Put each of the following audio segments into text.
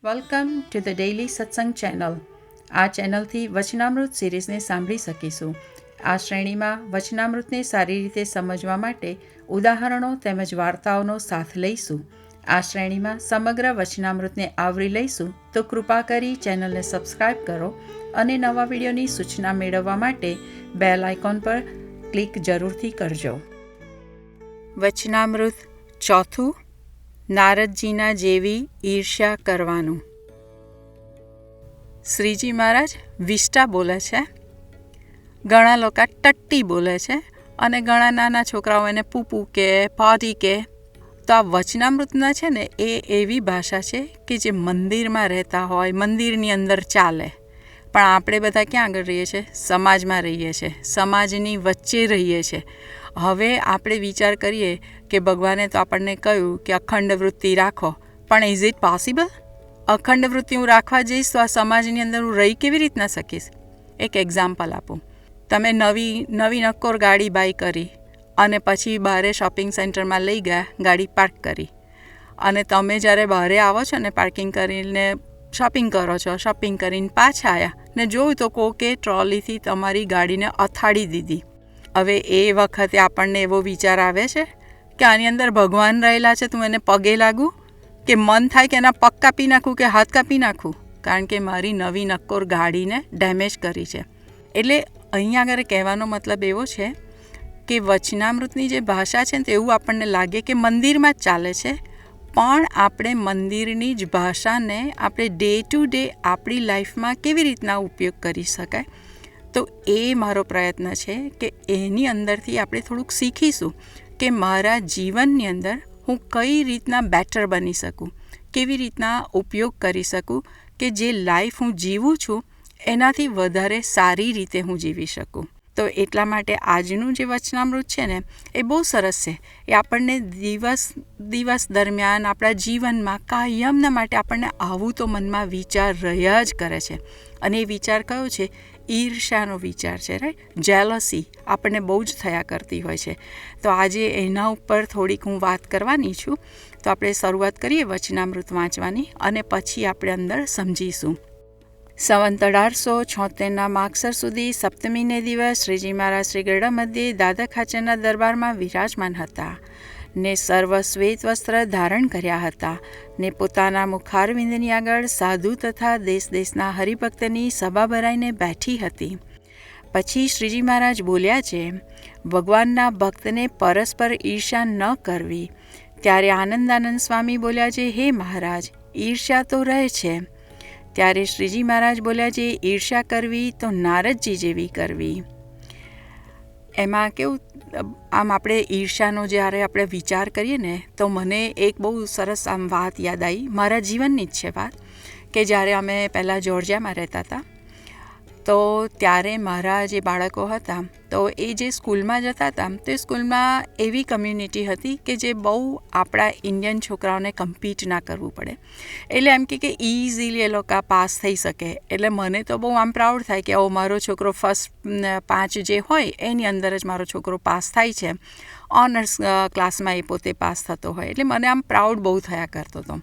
Welcome to the daily સત્સંગ channel. આ ચેનલથી વચનામૃત સિરીઝને સાંભળી શકીશું. આ શ્રેણીમાં વચનામૃતને સારી રીતે સમજવા માટે ઉદાહરણો તેમજ વાર્તાઓનો સાથ લઈશું. આ શ્રેણીમાં સમગ્ર વચનામૃતને આવરી લઈશું, તો કૃપા કરી ચેનલને સબસ્ક્રાઈબ કરો અને નવા વિડીયોની સૂચના મેળવવા માટે બેલ આઇકોન પર ક્લિક જરૂરથી કરજો. વચનામૃત ચોથું, નારદજીના જેવી ઈર્ષ્યા કરવાનું. શ્રીજી મહારાજ વિષ્ટા બોલે છે, ઘણા લોકો ટટ્ટી બોલે છે અને ઘણા નાના છોકરાઓ એને પૂપુ કે પાટી કે. તો આ વચનામૃતના છે ને, એ એવી ભાષા છે કે જે મંદિરમાં રહેતા હોય, મંદિરની અંદર ચાલે. પણ આપણે બધા ક્યાં આગળ રહીએ છીએ? સમાજમાં રહીએ છીએ, સમાજની વચ્ચે રહીએ છીએ. હવે આપણે વિચાર કરીએ કે ભગવાને તો આપણને કહ્યું કે અખંડ વૃત્તિ રાખો, પણ ઇઝ ઇટ પોસિબલ? અખંડ વૃત્તિ હું રાખવા જઈશ તો આ સમાજની અંદર હું રહી કેવી રીતના શકીશ? એક એક્ઝામ્પલ આપું. તમે નવી નક્કોર ગાડી બાય કરી અને પછી બહારે શોપિંગ સેન્ટરમાં લઈ ગયા, ગાડી પાર્ક કરી, અને તમે જ્યારે બહારે આવો છો ને, પાર્કિંગ કરીને શોપિંગ કરો છો, શોપિંગ કરીને પાછા આવ્યા ને જોયું તો કોકે ટ્રોલીથી તમારી ગાડીને અથાડી દીધી. હવે એ વખતે આપણને એવો વિચાર આવે છે કે આની અંદર ભગવાન રહેલા છે, તું એને પગે લાગું? કે મન થાય કે એના પગ કાપી નાખું કે હાથ કાપી નાખું, કારણ કે મારી નવી નક્કોર ગાડીને ડેમેજ કરી છે. એટલે અહીંયા આગળ કહેવાનો મતલબ એવો છે કે વચનામૃતની જે ભાષા છે ને, તો એવું આપણને લાગે કે મંદિરમાં જ ચાલે છે, પણ આપણે મંદિરની જ ભાષાને આપણે ડે ટુ ડે આપણી લાઈફમાં કેવી રીતના ઉપયોગ કરી શકાય. તો એ મારો પ્રયત્ન છે કે એની અંદરથી આપણે થોડુંક શીખીશું કે મારા જીવનની અંદર હું કઈ રીતના બેટર બની શકું, કેવી રીતના ઉપયોગ કરી શકું કે જે લાઈફ હું જીવું છું એનાથી વધારે સારી રીતે હું જીવી શકું. તો એટલા માટે આજનું જે વચનામૃત છે ને, એ બહુ સરસ છે. એ આપણને દિવસ દરમિયાન આપણા જીવનમાં કાયમના માટે આપણને આવું તો મનમાં વિચાર રહ્યા જ કરે છે. અને એ વિચાર કયો છે? ઈર્ષ્યાનો વિચાર છે, રાઈટ? જેલસી આપણને બહુ જ થયા કરતી હોય છે. તો આજે એના ઉપર થોડીક હું વાત કરવાની છું. તો આપણે શરૂઆત કરીએ વચનામૃત વાંચવાની, અને પછી આપણે અંદર સમજીશું. સંવંત 1876 માગસર સુધી સપ્તમીને દિવસ શ્રીજી મહારાજ શ્રી ગરડા મધ્યે દાદા ખાચરના દરબારમાં વિરાજમાન હતા ને સર્વ શ્વેત વસ્ત્ર ધારણ કર્યા હતા ને પોતાના મુખારવિંદની આગળ સાધુ તથા દેશના હરિભક્તની સભા ભરાઈને બેઠી હતી. પછી શ્રીજી મહારાજ બોલ્યા છે, ભગવાનના ભક્તને પરસ્પર ઈર્ષ્યા ન કરવી. ત્યારે આનંદાનંદ સ્વામી બોલ્યા છે, હે મહારાજ, ઈર્ષ્યા તો રહે છે. ત્યારે શ્રીજી મહારાજ બોલ્યા છે, ઈર્ષ્યા કરવી તો નારદજી જેવી કરવી. એમાં કેવું, આમ આપણે ઈર્ષ્યાનો જ્યારે આપણે વિચાર કરીએ ને, તો મને એક બહુ સરસ આમ વાત યાદ આવી, મારા જીવનની જ છે વાત, કે જ્યારે અમે પહેલાં જોર્જિયામાં રહેતા હતા, તો ત્યારે મારા જે બાળકો હતા, તો એ જે સ્કૂલમાં જતા હતા, તો એ સ્કૂલમાં એવી કમ્યુનિટી હતી કે જે બહુ આપણા ઇન્ડિયન છોકરાઓને કમ્પીટ ના કરવું પડે. એટલે એમ કે ઇઝીલી એ લોકો પાસ થઈ શકે. એટલે મને તો બહુ આમ પ્રાઉડ થાય કે મારો છોકરો ફર્સ્ટ 5 જે હોય એની અંદર જ મારો છોકરો પાસ થાય છે. ઓનર્સ ક્લાસમાં એ પોતે પાસ થતો હોય, એટલે મને આમ પ્રાઉડ બહુ થયા કરતો હતો.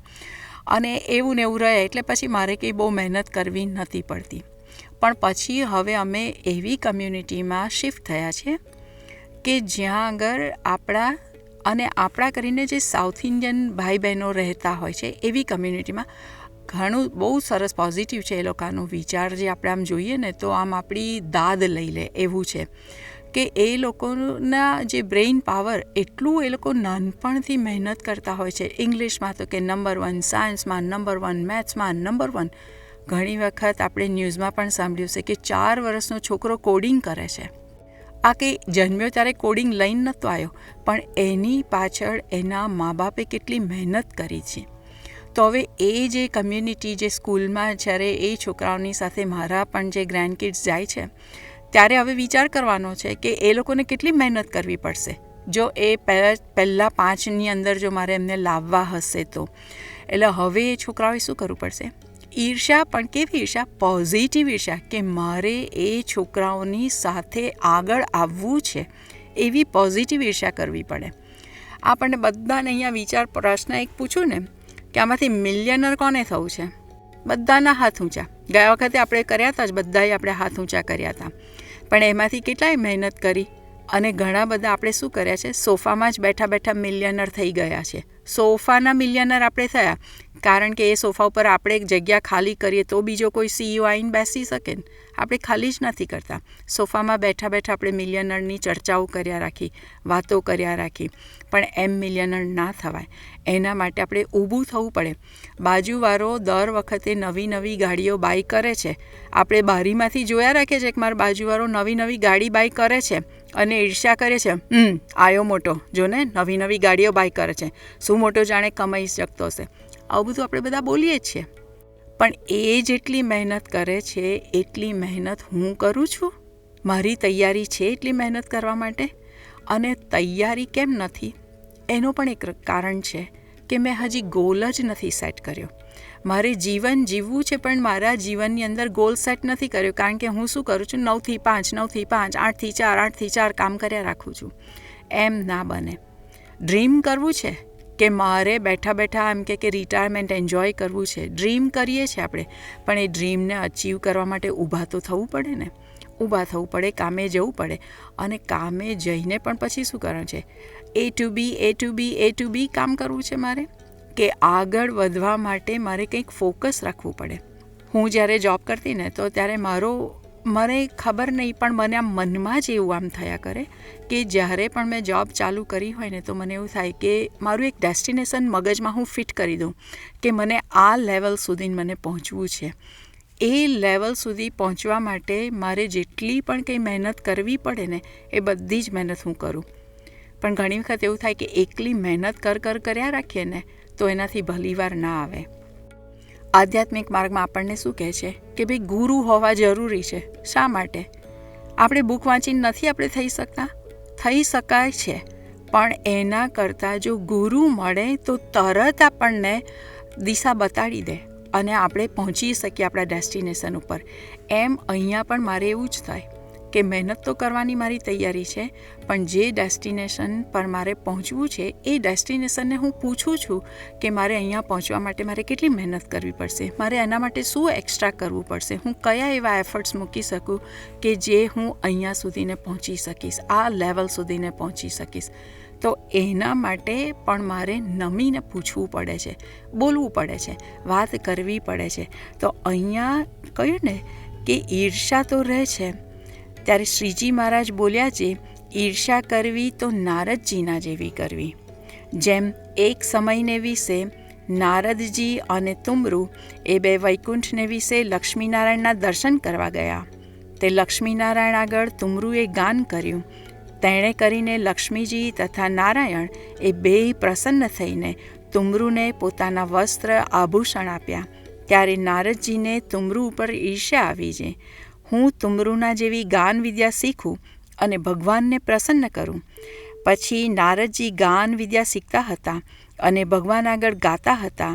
અને એવું ને એવું રહે, એટલે પછી મારે કંઈ બહુ મહેનત કરવી નથી પડતી. પણ પછી હવે અમે એવી કમ્યુનિટીમાં શિફ્ટ થયા છીએ કે જ્યાં આગળ આપણા કરીને જે સાઉથ ઇન્ડિયન ભાઈ બહેનો રહેતા હોય છે, એવી કમ્યુનિટીમાં ઘણું બહુ સરસ પોઝિટિવ છે એ લોકોનો વિચાર. જે આપણે આમ જોઈએ ને, તો આમ આપણી દાદ લઈ લે એવું છે કે એ લોકોના જે બ્રેઇન પાવર, એટલું એ લોકો નાનપણથી મહેનત કરતા હોય છે. ઇંગ્લિશમાં તો કે નંબર 1, સાયન્સમાં નંબર 1, મેથ્સમાં નંબર 1. ઘણી વખત આપણે ન્યૂઝમાં પણ સાંભળ્યું છે કે 4 વર્ષનો છોકરો કોડિંગ કરે છે. આ કંઈ જન્મ્યો ત્યારે કોડિંગ લઈને નહોતો આવ્યો, પણ એની પાછળ એના મા બાપે કેટલી મહેનત કરી છે. તો હવે એ જે કમ્યુનિટી, જે સ્કૂલમાં જ્યારે એ છોકરાઓની સાથે મારા પણ જે ગ્રેન્ડ કિડ્સ જાય છે, ત્યારે હવે વિચાર કરવાનો છે કે એ લોકોને કેટલી મહેનત કરવી પડશે જો એ પહેલાં 5ની અંદર જો મારે એમને લાવવા હશે તો. એટલે હવે એ છોકરાઓએ શું કરવું પડશે? ઈર્ષ્યા, પણ કેવી ઈર્ષ્યા? પોઝિટિવ ઈર્ષ્યા, કે મારે એ છોકરાઓની સાથે આગળ આવવું છે, એવી પોઝિટિવ ઈર્ષ્યા કરવી પડે. આપણને બધાને અહીંયા પ્રશ્ન એક પૂછું ને, કે આમાંથી મિલિયનર કોને થવું છે? બધાના હાથ ઊંચા. ગયા વખતે આપણે કર્યા હતા જ, બધાએ આપણે હાથ ઊંચા કર્યા હતા. પણ એમાંથી કેટલાય મહેનત કરી અને ઘણા બધા આપણે શું કર્યા છે, સોફામાં જ બેઠા બેઠા મિલિયનર થઈ ગયા છે. સોફાના મિલિયનર આપણે થયા કારણ કે એ સોફા ઉપર આપણે એક જગ્યા ખાલી કરીએ તો બીજો કોઈ CEO આવીને બેસી શકે ને. આપણે ખાલી જ નથી કરતા. સોફામાં બેઠા બેઠા આપણે મિલિયનરની ચર્ચાઓ કર્યા રાખી, વાતો કર્યા રાખી. પણ એમ મિલિયનર ના થવાય એના માટે આપણે ઊભું થવું પડે. બાજુવાળો દર વખતે નવી નવી ગાડીઓ બાય કરે છે. આપણે બારીમાંથી જોયા રાખીએ છીએ કે મારો બાજુવાળો નવી નવી ગાડી બાય કરે છે અને ઈર્ષ્યા કરે છે, આયો મોટો, જો ને નવી નવી ગાડીઓ બાય કરે છે, શું મોટો જાણે કમાઈ શકતો હશે. આવું બધું આપણે બધા બોલીએ જ છીએ. પણ એ જેટલી મહેનત કરે છે એટલી મહેનત હું કરું છું? મારી તૈયારી છે એટલી મહેનત કરવા માટે? અને તૈયારી કેમ નથી એનું પણ એક કારણ છે કે મેં હજી ગોલ જ નથી સેટ કર્યો. મારે જીવન જીવવું છે પણ મારા જીવનની અંદર ગોલ સેટ નથી કર્યો. કારણ કે હું શું કરું છું, 9 થી 5, 9 થી 5, 8 થી 4, 8 થી 4 કામ કર્યા રાખું છું. એમ ના બને. ડ્રીમ કરવું છે કે મારે બેઠા બેઠા એમ કે રિટાયરમેન્ટ એન્જોય કરવું છે. ડ્રીમ કરીએ છીએ આપણે, પણ એ ડ્રીમને અચીવ કરવા માટે ઊભા તો થવું પડે ને. ઊભા થવું પડે, કામે જવું પડે. અને કામે જઈને પણ પછી શું કરવાનું છે, A to B કામ કરવું છે મારે. કે આગળ વધવા માટે મારે કંઈક ફોકસ રાખવું પડે. હું જ્યારે જોબ કરતી ને તો ત્યારે મને ખબર નહીં પણ મને આમ મનમાં જ એવું આમ થયા કરે કે જ્યારે પણ મેં જોબ ચાલુ કરી હોય ને તો મને એવું થાય કે મારું એક ડેસ્ટિનેશન મગજમાં હું ફિટ કરી દઉં કે મને આ લેવલ સુધી મને પહોંચવું છે. એ લેવલ સુધી પહોંચવા માટે મારે જેટલી પણ કંઈ મહેનત કરવી પડે ને એ બધી જ મહેનત હું કરું. પણ ઘણી વખત એવું થાય કે એકલી મહેનત કર્યા રાખીએ ને તો એનાથી ભલીવાર ના આવે. આધ્યાત્મિક માર્ગમાં આપણને શું કહે છે કે ભાઈ ગુરુ હોવા જરૂરી છે. શા માટે? આપણે બુક વાંચીને નથી આપણે થઈ શકતા? થઈ શકાય છે, પણ એના કરતાં જો ગુરુ મળે તો તરત આપણને દિશા બતાડી દે અને આપણે પહોંચી શકીએ આપણા ડેસ્ટિનેશન ઉપર. એમ અહીંયા પણ મારે એવું જ થાય કે મહેનત તો કરવાની મારી તૈયારી છે, પણ જે ડેસ્ટિનેશન પર મારે પહોંચવું છે એ ડેસ્ટિનેશનને હું પૂછું છું કે મારે અહીંયા પહોંચવા માટે મારે કેટલી મહેનત કરવી પડશે, મારે એના માટે શું એક્સ્ટ્રા કરવું પડશે, હું કયા એવા એફર્ટ્સ મૂકી શકું કે જે હું અહીંયા સુધીને પહોંચી શકીશ, આ લેવલ સુધીને પહોંચી શકીશ. તો એના માટે પણ મારે નમીને પૂછવું પડે છે, બોલવું પડે છે, વાત કરવી પડે છે. તો અહીંયા કહ્યું ને કે ઈર્ષા તો રહે છે. ત્યારે શ્રીજી મહારાજ બોલ્યા છે, ઈર્ષા કરવી તો નારદજીના જેવી કરવી. જેમ એક સમયને વિશે નારદજી અને તુમરુ એ બે વૈકુંઠને વિશે લક્ષ્મીનારાયણના દર્શન કરવા ગયા. તે લક્ષ્મીનારાયણ આગળ તુમરુએ ગાન કર્યું. તેણે કરીને લક્ષ્મીજી તથા નારાયણ એ બેય પ્રસન્ન થઈને તુમરુને પોતાના વસ્ત્ર આભૂષણ આપ્યા. ત્યારે નારદજીને તુમરુ ઉપર ઈર્ષ્યા આવી છે. હું તુમરુના જેવી ગાન વિદ્યા શીખું અને ભગવાનને પ્રસન્ન કરું. પછી નારદજી ગાન વિદ્યા શીખતા હતા અને ભગવાન આગળ ગાતા હતા.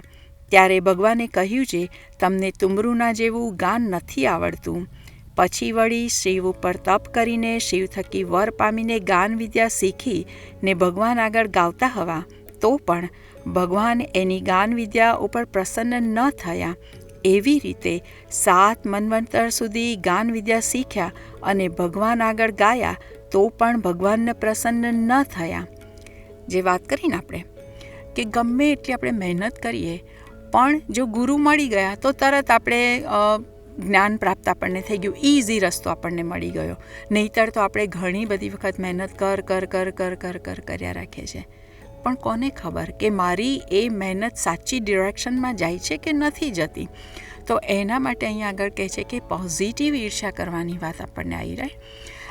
ત્યારે ભગવાને કહ્યું છે, તમને તુમરુના જેવું ગાન નથી આવડતું. પછી વળી શિવ ઉપર તપ કરીને શિવ થકી વર પામીને ગાન વિદ્યા શીખી ને ભગવાન આગળ ગાવતા હવા તો પણ ભગવાન એની ગાન વિદ્યા ઉપર પ્રસન્ન ન થયા. એવી રીતે 7 મન્વંતર સુધી ગાન વિદ્યા શીખ્યા અને ભગવાન આગળ ગાયા તો પણ ભગવાનને પ્રસન્ન ન થયા. જે વાત કરીને આપણે કે ગમે એટલી આપણે મહેનત કરીએ પણ જો ગુરુ મળી ગયા તો તરત આપણે જ્ઞાન પ્રાપ્ત આપણને થઈ ગયું, ઇઝી રસ્તો આપણને મળી ગયો. નહીંતર તો આપણે ઘણી બધી વખત મહેનત કર્યા રાખીએ છીએ. પણ કોને ખબર કે મારી એ મહેનત સાચી ડિરેક્શનમાં જાય છે કે નથી જતી. તો એના માટે અહીંયા આગળ કહે છે કે પોઝિટિવ ઈર્ષ્યા કરવાની વાત આપણને આવી રહે.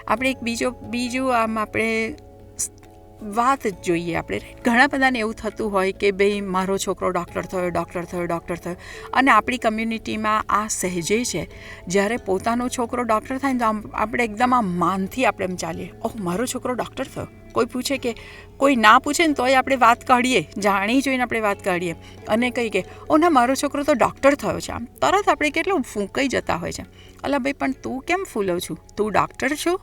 આપણે એક બીજું આમ આપણે વાત જ જોઈએ. આપણે ઘણા બધાને એવું થતું હોય કે ભાઈ મારો છોકરો ડૉક્ટર થયો અને આપણી કમ્યુનિટીમાં આ સહેજે છે. જ્યારે પોતાનો છોકરો ડૉક્ટર થાય ને તો આપણે એકદમ આ માનથી આપણે એમ ચાલીએ, ઓહ મારો છોકરો ડૉક્ટર થયો. કોઈ પૂછે કે કોઈ ના પૂછે ને તોય આપણે વાત કાઢીએ, જાણી જોઈને આપણે વાત કાઢીએ અને કહીએ કે ઓ ના મારો છોકરો તો ડૉક્ટર થયો છે. આમ તરત આપણે કેટલું ફૂંકાઈ જતા હોય છે. અલા ભાઈ પણ તું કેમ ફૂલો છું? તું ડૉક્ટર છું?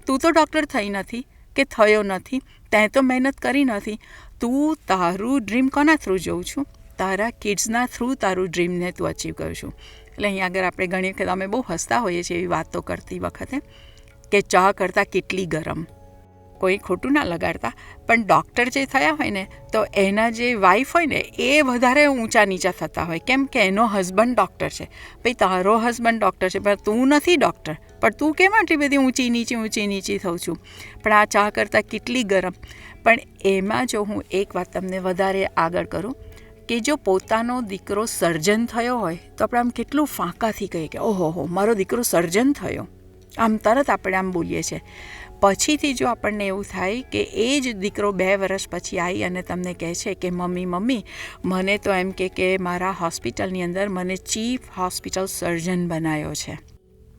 તું તો ડૉક્ટર થઈ નથી કે થયો નથી, તેં તો મહેનત કરી નથી. તું તારું ડ્રીમ કોના થ્રુ જોઉં છું? તારા કિડ્સના થ્રુ તારું ડ્રીમને તું અચીવ કરું છું. એટલે અહીંયા આગળ આપણે ઘણી વખત અમે બહુ હસતા હોઈએ છીએ એવી વાતો કરતી વખતે કે ચા કરતાં કેટલી ગરમ. કોઈ ખોટું ના લગાડતા, પણ ડૉક્ટર જે થયા હોય ને તો એના જે વાઈફ હોય ને એ વધારે ઊંચા નીચા થતા હોય. કેમ કે એનો હસબન્ડ ડૉક્ટર છે. ભાઈ તારો હસબન્ડ ડૉક્ટર છે પણ તું નથી ડૉક્ટર, પણ તું કેમ આટલી બધી ઊંચી નીચી થઉં છું. પણ આ ચા કરતાં કેટલી ગરમ. પણ એમાં જો હું એક વાત તમને વધારે આગળ કરું કે જો પોતાનો દીકરો સર્જન થયો હોય તો આપણે આમ કેટલું ફાંકાથી કહીએ કે ઓહો મારો દીકરો સર્જન થયો, આમ તરત આપણે આમ બોલીએ છીએ. પછીથી જો આપણને એવું થાય કે એ જ દીકરો 2 વર્ષ પછી આવી અને તમને કહે છે કે મમ્મી મને તો એમ કે મારા હોસ્પિટલની અંદર મને ચીફ હોસ્પિટલ સર્જન બનાવ્યો છે.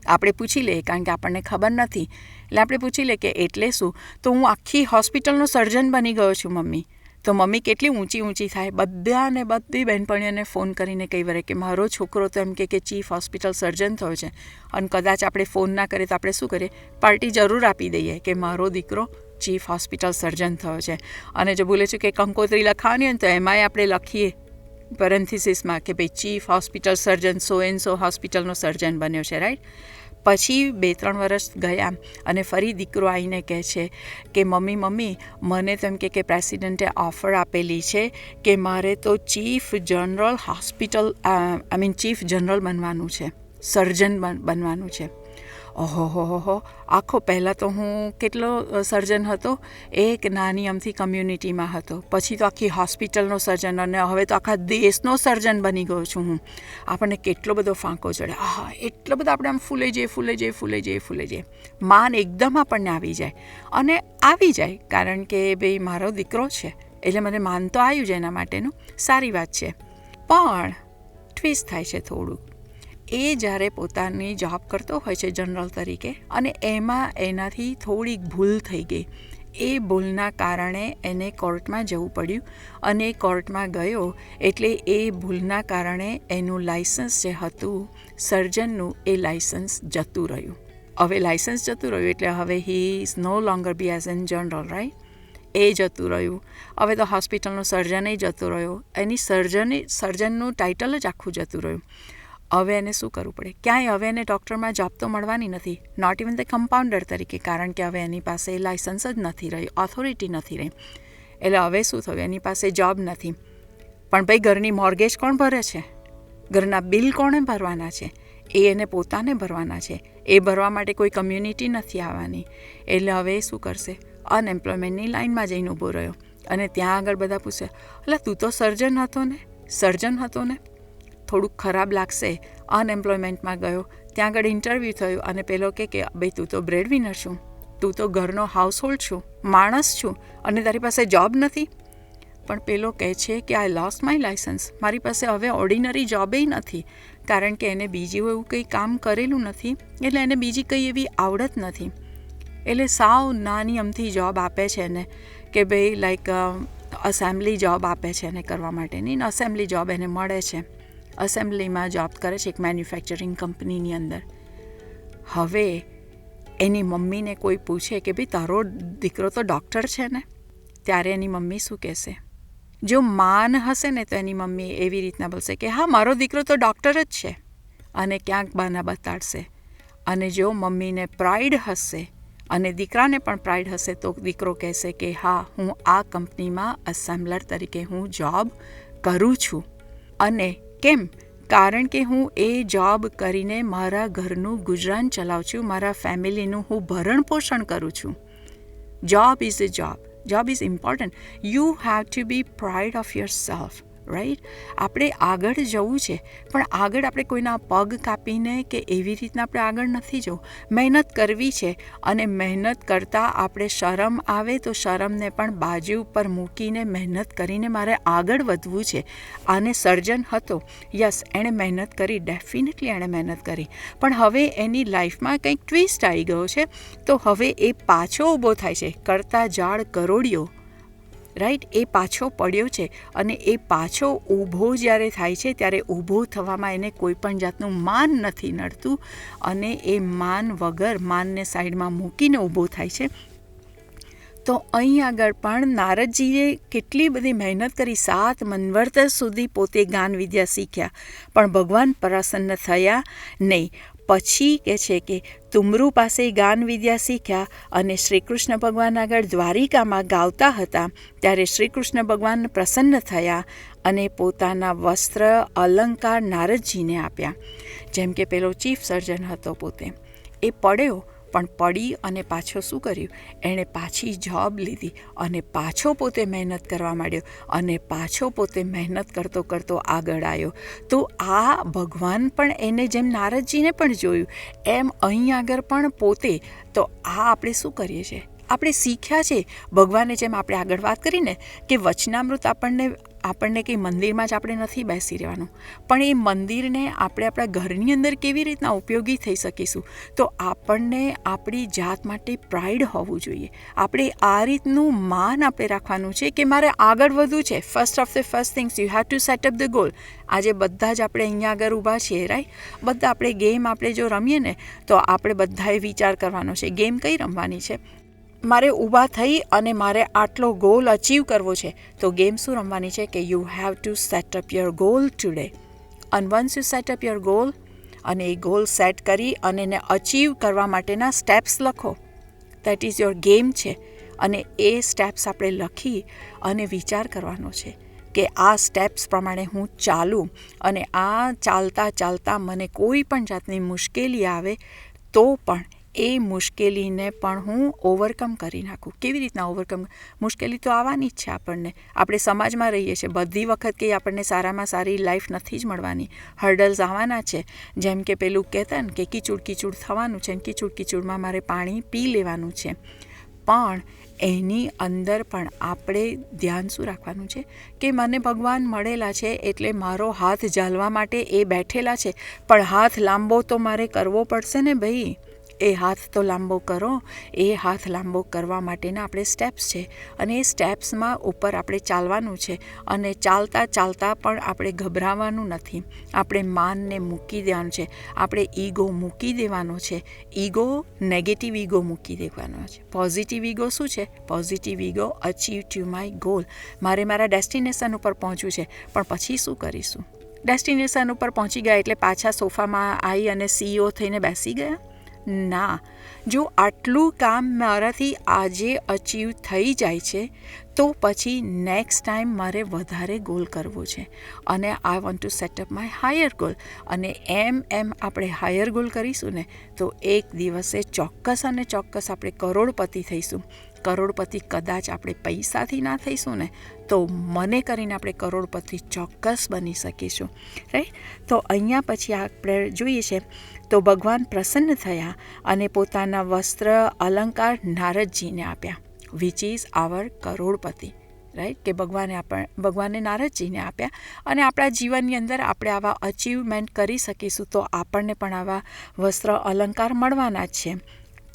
આપણે પૂછી લઈએ, કારણ કે આપણને ખબર નથી એટલે આપણે પૂછી લઈએ કે એટલે શું? તો હું આખી હોસ્પિટલનો સર્જન બની ગયો છું મમ્મી. તો મમ્મી કેટલી ઊંચી થાય. બધી બહેનપણીઓને ફોન કરીને કહી વરે કે મારો છોકરો તો એમ કે ચીફ હોસ્પિટલ સર્જન થયો છે. અને કદાચ આપણે ફોન ના કરીએ તો આપણે શું કરીએ? પાર્ટી જરૂર આપી દઈએ કે મારો દીકરો ચીફ હોસ્પિટલ સર્જન થયો છે. અને જો બોલે છે કે કંકોત્રી લખાવાની હોય તો એમાંય આપણે લખીએ પેરેન્થિસિસમાં કે ભાઈ chief hospital surgeon so and so હોસ્પિટલનો સર્જન બન્યો છે, રાઈટ. પછી 2-3 વર્ષ ગયા અને ફરી દીકરો આવીને કહે છે કે મમ્મી મને તો એમ કે પ્રેસિડેન્ટે ઓફર આપેલી છે કે મારે તો ચીફ જનરલ બનવાનું છે, સર્જન બનવાનું છે. ઓહો આખો પહેલાં તો હું કેટલો સર્જન હતો, એક નાની અમથી કમ્યુનિટીમાં હતો, પછી તો આખી હોસ્પિટલનો સર્જન, અને હવે તો આખા દેશનો સર્જન બની ગયો છું હું. આપણને કેટલો બધો ફાંકો ચડે, એટલો બધો આપણે આમ ફૂલે જઈએ. માન એકદમ આપણને આવી જાય, કારણ કે ભાઈ મારો દીકરો છે એટલે મને માન તો આવ્યું છે એના માટેનું, સારી વાત છે. પણ ટ્વિસ્ટ થાય છે થોડુંક. એ જ્યારે પોતાની જોબ કરતો હોય છે જનરલ તરીકે અને એમાં એનાથી થોડીક ભૂલ થઈ ગઈ. એ ભૂલના કારણે એને કોર્ટમાં જવું પડ્યું અને કોર્ટમાં ગયો એટલે એ ભૂલના કારણે એનું લાઇસન્સ જે હતું સર્જનનું એ લાઇસન્સ જતું રહ્યું. હવે લાઇસન્સ જતું રહ્યું એટલે હવે he is no longer be as an general, right. એ જતું રહ્યું. હવે તો હોસ્પિટલનો સર્જન એ જતો રહ્યો. એની સર્જનનું ટાઇટલ જ આખું જતું રહ્યું. હવે એને શું કરવું પડે? ક્યાંય હવે એને ડૉક્ટરમાં જોબ તો મળવાની નથી, નોટ ઇવન ધ કમ્પાઉન્ડર તરીકે, કારણ કે હવે એની પાસે લાઇસન્સ જ નથી રહી, ઓથોરિટી નથી રહી. એટલે હવે શું થયું? એની પાસે જોબ નથી. પણ ભાઈ ઘરની મોર્ગેજ કોણ ભરે છે? ઘરના બિલ કોણે ભરવાના છે? એ એને પોતાને ભરવાના છે. એ ભરવા માટે કોઈ કમ્યુનિટી નથી આવવાની. એટલે હવે એ શું કરશે? અનએમ્પ્લોયમેન્ટની લાઇનમાં જઈને ઊભો રહ્યો અને ત્યાં આગળ બધા પૂછે, એટલે તું તો સર્જન હતો ને. થોડુંક ખરાબ લાગશે. અનએમ્પ્લોયમેન્ટમાં ગયો, ત્યાં આગળ ઇન્ટરવ્યૂ થયું અને પેલો કે ભાઈ તું તો બ્રેડવિનર છું, તું તો ઘરનો હાઉસહોલ્ડ છું, માણસ છું અને તારી પાસે જોબ નથી. પણ પેલો કહે છે કે આઈ લોસ્ટ માય લાઇસન્સ, મારી પાસે હવે ઓર્ડિનરી જોબે નથી, કારણ કે એને બીજું એવું કંઈ કામ કરેલું નથી, એટલે એને બીજી કંઈ એવી આવડત નથી. એટલે સાવ નાની અમથી જોબ આપે છે એને કે ભાઈ લાઈક અસેમ્બલી જોબ આપે છે એને કરવા માટેની. અસેમ્બલી જોબ એને મળે છે. અસેમ્બલીમાં જોબ કરે છે એક મેન્યુફેક્ચરિંગ કંપનીની અંદર. હવે એની મમ્મીને કોઈ પૂછે કે ભાઈ તારો દીકરો તો ડૉક્ટર છે ને, ત્યારે એની મમ્મી શું કહેશે? જો માન હશે ને તો એની મમ્મી એવી રીતના બોલશે કે હા મારો દીકરો તો ડૉક્ટર જ છે, અને ક્યાંક બહાના બતાડશે. અને જો મમ્મીને પ્રાઇડ હશે અને દીકરાને પણ પ્રાઇડ હશે તો દીકરો કહેશે કે હા હું આ કંપનીમાં અસેમ્બલર તરીકે હું જોબ કરું છું. અને કેમ? કારણ કે હું એ જોબ કરીને મારા ઘરનું ગુજરાન ચલાવું છું, મારા ફેમિલીનું હું ભરણ પોષણ કરું છું. Job is a job. Job is important. You have to be pride of your self, right. આપણે આગળ જવું છે, પણ આગળ આપણે કોઈના પગ કાપીને કે એવી રીતના આપણે આગળ નથી જવું. મહેનત કરવી છે અને મહેનત કરતાં આપણે શરમ આવે તો શરમને પણ બાજુ ઉપર મૂકીને મહેનત કરીને મારે આગળ વધવું છે. આને સર્જન હતો, યસ એણે મહેનત કરી, ડેફિનેટલી એણે મહેનત કરી, પણ હવે એની લાઈફમાં કંઈક ટ્વિસ્ટ આવી ગયો છે તો હવે એ પાછો ઊભો થાય છે. કરતા જાળ કરોડિયો, રાઈટ. એ પાછો પડ્યો છે અને એ પાછો ઊભો જ્યારે થાય છે ત્યારે ઊભો થવામાં એને કોઈ પણ જાતનું માન નથી નડતું અને એ માન વગર, માનને સાઈડમાં મૂકીને ઊભો થાય છે. તો અહીં આગળ પણ નારદજીએ કેટલી બધી મહેનત કરી, 7 મન્વંતર સુધી પોતે ગાન વિદ્યા શીખ્યા, પણ ભગવાન પ્રસન્ન થયા નહીં. પછી કહે છે કે તુમરુ પાસે ગાન વિદ્યા શીખ્યા અને શ્રી કૃષ્ણ ભગવાન આગળ દ્વારિકામાં ગાવતા હતા, ત્યારે શ્રી કૃષ્ણ ભગવાન પ્રસન્ન થયા અને પોતાના વસ્ત્ર અલંકાર નારદજીને આપ્યા. જેમ કે પેલો ચીફ સર્જન હતો પોતે, એ પડ્યો, પણ પડી અને પાછો શું કર્યું, એણે પાછી જોબ લીધી અને પાછો પોતે મહેનત કરવા માંડ્યો અને પાછો પોતે મહેનત કરતો કરતો આગળ આવ્યો. તો આ ભગવાન પણ એને જેમ નારદજીને પણ જોયું એમ અહીં આગળ પણ પોતે. તો આ આપણે શું કરીએ છીએ, આપણે શીખ્યા છે ભગવાને જેમ આપણે આગળ વાત કરીને કે વચનામૃત આપણને કંઈ મંદિરમાં જ આપણે નથી બેસી રહેવાનું, પણ એ મંદિરને આપણે આપણા ઘરની અંદર કેવી રીતના ઉપયોગી થઈ શકીશું. તો આપણને આપણી જાત માટે પ્રાઇડ હોવું જોઈએ. આપણે આ રીતનું માન આપણે રાખવાનું છે કે મારે આગળ વધવું છે. First things you have to set up the goal. આજે બધા જ આપણે અહીંયા આગળ ઊભા છીએ, રાઈટ? બધા આપણે ગેમ આપણે જો રમીએ ને તો આપણે બધાએ વિચાર કરવાનો છે ગેમ કઈ રમવાની છે. મારે ઊભા થઈ અને મારે આટલો ગોલ અચીવ કરવો છે, તો ગેમ શું રમવાની છે કે you have to set up your goal today. અને once you set up your goal, અને એ ગોલ સેટ કરી અને એને અચીવ કરવા માટેના સ્ટેપ્સ લખો. દેટ ઇઝ યોર ગેમ છે. અને એ સ્ટેપ્સ આપણે લખી અને વિચાર કરવાનો છે કે આ સ્ટેપ્સ પ્રમાણે હું ચાલું, અને આ ચાલતા ચાલતા મને કોઈ પણ જાતની મુશ્કેલી આવે તો પણ એ મુશ્કેલીને પણ હું ઓવરકમ કરી નાખું. કેવી રીતના ઓવરકમ? મુશ્કેલી તો આવવાની જ છે આપણને. આપણે સમાજમાં રહીએ છીએ, બધી વખત કંઈ આપણને સારામાં સારી લાઈફ નથી જ મળવાની. હર્ડલ્સ આવવાના છે. જેમ કે પેલું કહેતા ને કે કીચુડ થવાનું છે, કીચુડમાં મારે પાણી પી લેવાનું છે. પણ એની અંદર પણ આપણે ધ્યાન શું રાખવાનું છે કે મને ભગવાન મળેલા છે એટલે મારો હાથ ઝાલવા માટે એ બેઠેલા છે, પણ હાથ લાંબો તો મારે કરવો પડશે ને ભાઈ. એ હાથ તો લાંબો કરો. એ હાથ લાંબો કરવા માટેના આપણે સ્ટેપ્સ છે, અને એ સ્ટેપ્સમાં ઉપર આપણે ચાલવાનું છે. અને ચાલતા ચાલતા પણ આપણે ગભરાવાનું નથી. આપણે માનને મૂકી દેવાનું છે, આપણે ઈગો મૂકી દેવાનો છે. નેગેટિવ ઈગો મૂકી દેવાનો છે. પોઝિટિવ ઈગો શું છે? Positive ego achieve to my goal. મારે મારા ડેસ્ટિનેશન ઉપર પહોંચવું છે, પણ પછી શું કરીશું? ડેસ્ટિનેશન ઉપર પહોંચી ગયા એટલે પાછા સોફામાં આવી અને CEO થઈને બેસી ગયા? ના. જો આટલું કામ મારાથી આજે અચીવ થઈ જાય છે તો પછી નેક્સ્ટ ટાઈમ મારે વધારે ગોલ કરવો છે, અને I want to set up my higher goal. અને એમ આપણે હાયર ગોલ કરીશું ને તો એક દિવસે ચોક્કસ અને ચોક્કસ આપણે કરોડપતિ થઈશું. કરોડપતિ કદાચ આપણે પૈસાથી ના થઈશું ને તો મને કરીને આપણે કરોડપતિ ચોક્કસ બની શકીશું, રાઈટ? તો અહીંયા પછી આપણે જોઈએ છે તો ભગવાન પ્રસન્ન થયા અને પોતાના વસ્ત્ર અલંકાર નારદજીને આપ્યા, વિચ ઇઝ આવર કરોડપતિ, રાઈટ? કે ભગવાને નારદજીને આપ્યા. અને આપણા જીવનની અંદર આપણે આવા અચીવમેન્ટ કરી શકીશું તો આપણને પણ આવા વસ્ત્ર અલંકાર મળવાના જ છે.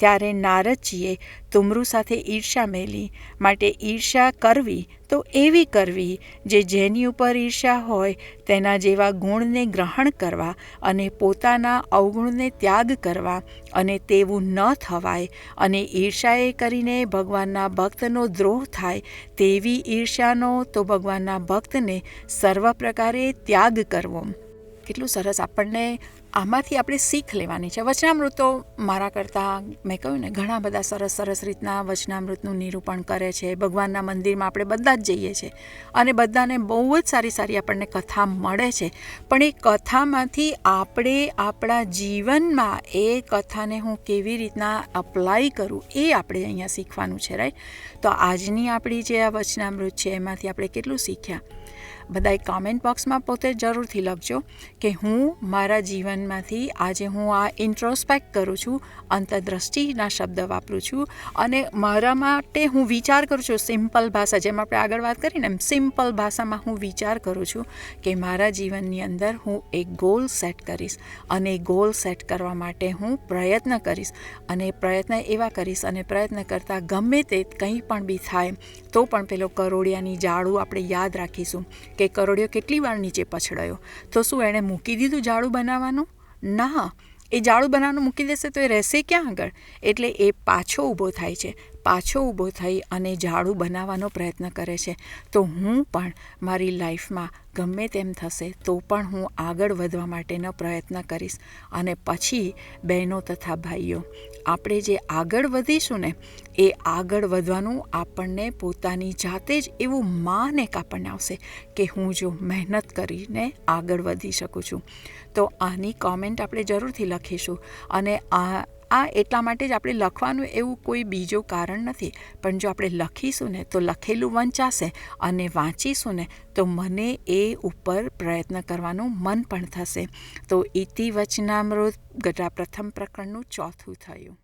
ત્યારે નારદજીએ તુમરુ સાથે ઈર્ષા મેલી, માટે ઈર્ષા કરવી તો એવી કરવી જેની ઉપર ઈર્ષા હોય તેના જેવા ગુણને ગ્રહણ કરવા અને પોતાના અવગુણને ત્યાગ કરવા, અને તેવું ન થવાય. અને ઈર્ષાએ કરીને ભગવાનના ભક્તનો દ્રોહ થાય તેવી ઈર્ષાનો તો ભગવાનના ભક્તને સર્વ પ્રકારે ત્યાગ કરવો. કેટલું સરસ! આપણને આમાંથી આપણે શીખ લેવાની છે. વચનામૃતો મારા કરતાં મેં કહ્યું ને ઘણા બધા સરસ રીતના વચનામૃતનું નિરૂપણ કરે છે. ભગવાનના મંદિરમાં આપણે બધા જ જઈએ છીએ અને બધાને બહુ જ સારી આપણને કથા મળે છે, પણ એ કથામાંથી આપણે આપણા જીવનમાં એ કથાને હું કેવી રીતના અપ્લાય કરું એ આપણે અહીંયા શીખવાનું છે, રાઈટ? તો આજની આપણી જે આ વચનામૃત છે એમાંથી આપણે કેટલું શીખ્યા? બધાએ કોમેન્ટ બોક્સમાં પોતે જરૂરથી લખજો કે હું મારા જીવનમાંથી આજે હું આ ઇન્ટ્રોસ્પેક્ટ કરું છું, અંતર્દૃષ્ટિના શબ્દ વાપરું છું, અને મારા માટે હું વિચાર કરું છું સિમ્પલ ભાષા, જેમ આપણે આગળ વાત કરીને એમ સિમ્પલ ભાષામાં હું વિચાર કરું છું કે મારા જીવનની અંદર હું એક ગોલ સેટ કરીશ, અને ગોલ સેટ કરવા માટે હું પ્રયત્ન કરીશ, અને પ્રયત્ન એવા કરીશ, અને પ્રયત્ન કરતાં ગમે તે કંઈ પણ બી થાય તો પણ પેલો કરોડિયાની જાળું આપણે યાદ રાખીશું કે કરોડિયો કેટલી વાર નીચે પછડાયો, તો શું એણે મૂકી દીધું જાળું બનાવવાનું? ના. એ જાળું બનાવવાનું મૂકી દેશે તો એ રહેશે ક્યાં આગળ? એટલે એ પાછો ઊભો થાય છે. પાછો ઊભો થઈ અને ઝાડુ બનાવવાનો પ્રયત્ન કરે છે. તો હું પણ મારી લાઈફમાં ગમે તેમ થશે તો પણ હું આગળ વધવા માટેનો પ્રયત્ન કરીશ. અને પછી બહેનો તથા ભાઈઓ, આપણે જે આગળ વધીશું ને એ આગળ વધવાનું આપણને પોતાની જાતે જ એવું માન એક આપણને આવશે કે હું જો મહેનત કરીને આગળ વધી શકું છું. તો આની કોમેન્ટ આપણે જરૂરથી લખીશું. અને આ એટલા માટે જ આપણે લખવાનું એવું કોઈ બીજું કારણ નથી, પણ જો આપણે લખીશું ને તો લખેલું વંચાશે અને વાંચીશું ને તો મને એ ઉપર પ્રયત્ન કરવાનું મન પણ થશે. તો ઇતિ વચનામૃત ગટા પ્રથમ પ્રકરણનું 4થું થયું.